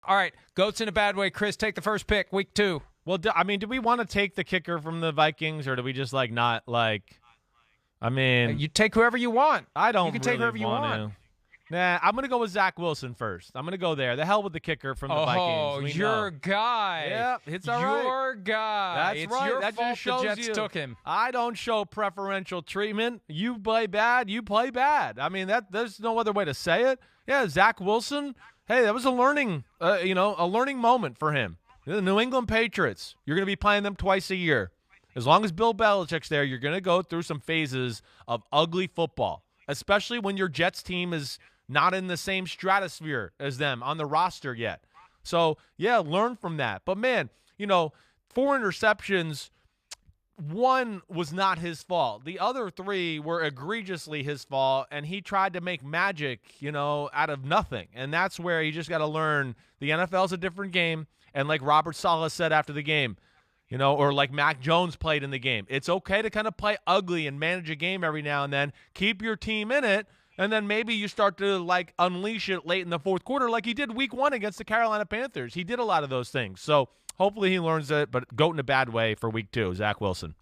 All right, goats in a bad way. Chris, take the first pick, week 2. Well, do we want to take the kicker from the Vikings, or do we just not You take whoever you want. I don't. You can take whoever you want. Nah, I'm gonna go with Zach Wilson first. I'm gonna go there. The hell with the kicker from the Vikings. Your guy. Yeah, it's all right. Your guy. That's it's right. your that fault just shows the Jets you. took him. I don't show preferential treatment. You play bad, you play bad. I mean, there's no other way to say it. Yeah, Zach Wilson. Hey, that was a learning moment for him. The New England Patriots. You're gonna be playing them twice a year. As long as Bill Belichick's there, you're gonna go through some phases of ugly football, especially when your Jets team is not in the same stratosphere as them on the roster yet. So, yeah, learn from that. But, man, 4 interceptions, one was not his fault. The other 3 were egregiously his fault, and he tried to make magic, out of nothing. And that's where you just got to learn the NFL's a different game. And like Robert Saleh said after the game, or like Mac Jones played in the game, it's okay to kind of play ugly and manage a game every now and then. Keep your team in it. And then maybe you start to, unleash it late in the fourth quarter like he did week 1 against the Carolina Panthers. He did a lot of those things. So hopefully he learns it, but goat in a bad way for week 2, Zach Wilson.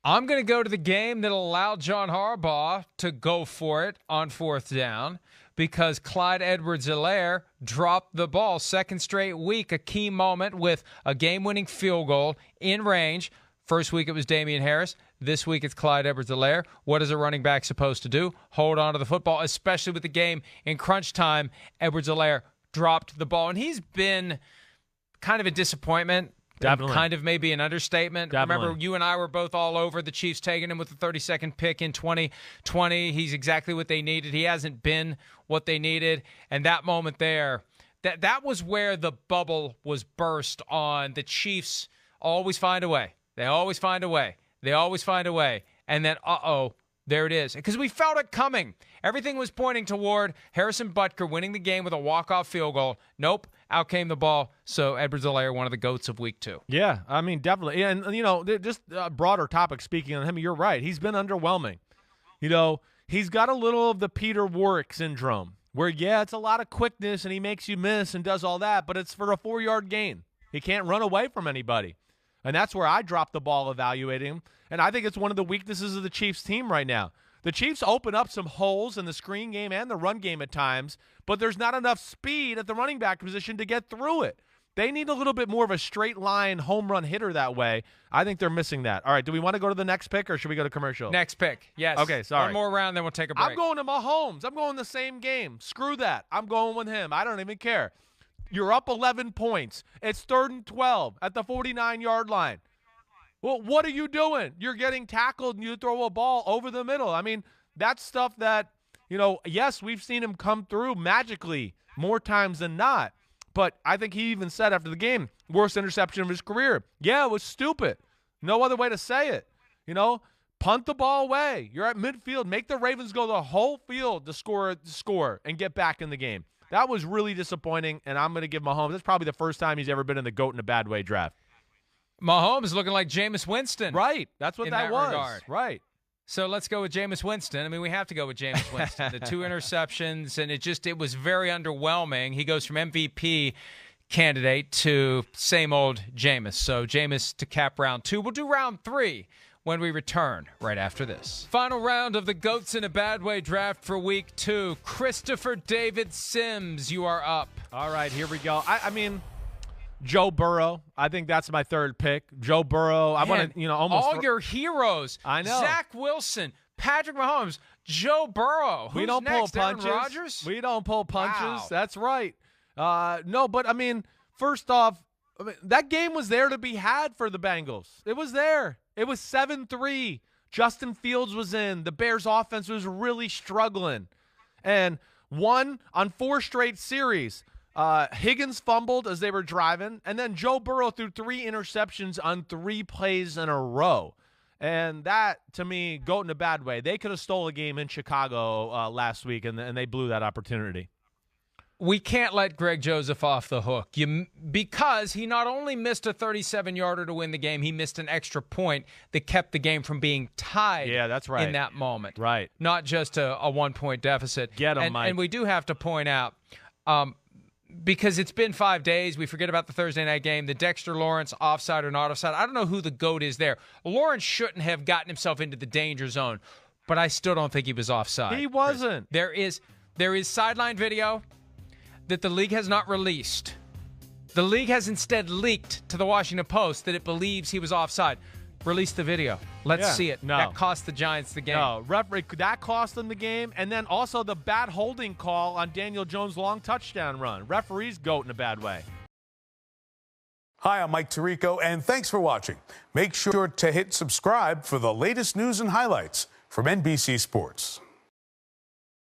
I'm going to go to the game that allowed John Harbaugh to go for it on 4th down because Clyde Edwards-Helaire dropped the ball. Second straight week, a key moment with a game-winning field goal in range. First week it was Damian Harris. This week it's Clyde Edwards-Helaire. What is a running back supposed to do? Hold on to the football, especially with the game in crunch time. Edwards-Helaire dropped the ball, and he's been kind of a disappointment. Definitely. Kind of maybe an understatement. Definitely. Remember, you and I were both all over the Chiefs taking him with the 32nd pick in 2020. He's exactly what they needed. He hasn't been what they needed. And that moment there, that was where the bubble was burst on. The Chiefs always find a way. They always find a way. They always find a way. And then, there it is. Because we felt it coming. Everything was pointing toward Harrison Butker winning the game with a walk-off field goal. Nope. Out came the ball. So Edwards-Helaire, one of the GOATs of week 2. Yeah, I mean, definitely. And, just a broader topic speaking on him, you're right. He's been underwhelming. He's got a little of the Peter Warwick syndrome where, it's a lot of quickness and he makes you miss and does all that, but it's for a 4-yard gain. He can't run away from anybody. And that's where I dropped the ball evaluating him. And I think it's one of the weaknesses of the Chiefs team right now. The Chiefs open up some holes in the screen game and the run game at times, but there's not enough speed at the running back position to get through it. They need a little bit more of a straight line home run hitter that way. I think they're missing that. All right, do we want to go to the next pick or should we go to commercial? Next pick, yes. Okay, sorry. One more round, then we'll take a break. I'm going to Mahomes. I'm going the same game. Screw that. I'm going with him. I don't even care. You're up 11 points. It's 3rd and 12 at the 49-yard line. Well, what are you doing? You're getting tackled and you throw a ball over the middle. I mean, that's stuff that, yes, we've seen him come through magically more times than not. But I think he even said after the game, worst interception of his career. Yeah, it was stupid. No other way to say it. Punt the ball away. You're at midfield. Make the Ravens go the whole field to score and get back in the game. That was really disappointing, and I'm going to give Mahomes. That's probably the first time he's ever been in the GOAT in a bad way draft. Mahomes is looking like Jameis Winston. Right. That's what that was. Regard. Right. So let's go with Jameis Winston. I mean, we have to go with Jameis Winston. The 2 interceptions, and it was very underwhelming. He goes from MVP candidate to same old Jameis. So Jameis to cap round 2. We'll do round 3 when we return right after this. Final round of the GOATs in a Bad Way draft for week 2. Christopher David Simms, you are up. All right, here we go. I mean, Joe Burrow. I think that's my 3rd pick. Joe Burrow. I want to, almost all your heroes. I know. Zach Wilson, Patrick Mahomes, Joe Burrow. Who's we don't next? pull punches. Aaron Rodgers? We don't pull punches. Wow. That's right. No, but I mean, first off, that game was there to be had for the Bengals. It was there. It was 7-3. Justin Fields was in. The Bears offense was really struggling. And won on 4 straight series. Higgins fumbled as they were driving, and then Joe Burrow threw 3 interceptions on 3 plays in a row. And that, to me, GOAT in a bad way. They could have stole a game in Chicago last week, and they blew that opportunity. We can't let Greg Joseph off the hook because he not only missed a 37-yarder to win the game, he missed an extra point that kept the game from being tied. Yeah, that's right. In that moment. Right. Not just a 1-point deficit. Get him, Mike. And we do have to point out, because it's been 5 days. We forget about the Thursday night game, the Dexter Lawrence offside or not offside. I don't know who the GOAT is there. Lawrence shouldn't have gotten himself into the danger zone, but I still don't think he was offside. He wasn't. There is sideline video that the league has not released. The league has instead leaked to the Washington Post that it believes he was offside. Release the video. Let's see it. No. That cost the Giants the game. No, referee, that cost them the game. And then also the bad holding call on Daniel Jones' long touchdown run. Referees GOAT in a bad way. Hi, I'm Mike Tirico, and thanks for watching. Make sure to hit subscribe for the latest news and highlights from NBC Sports.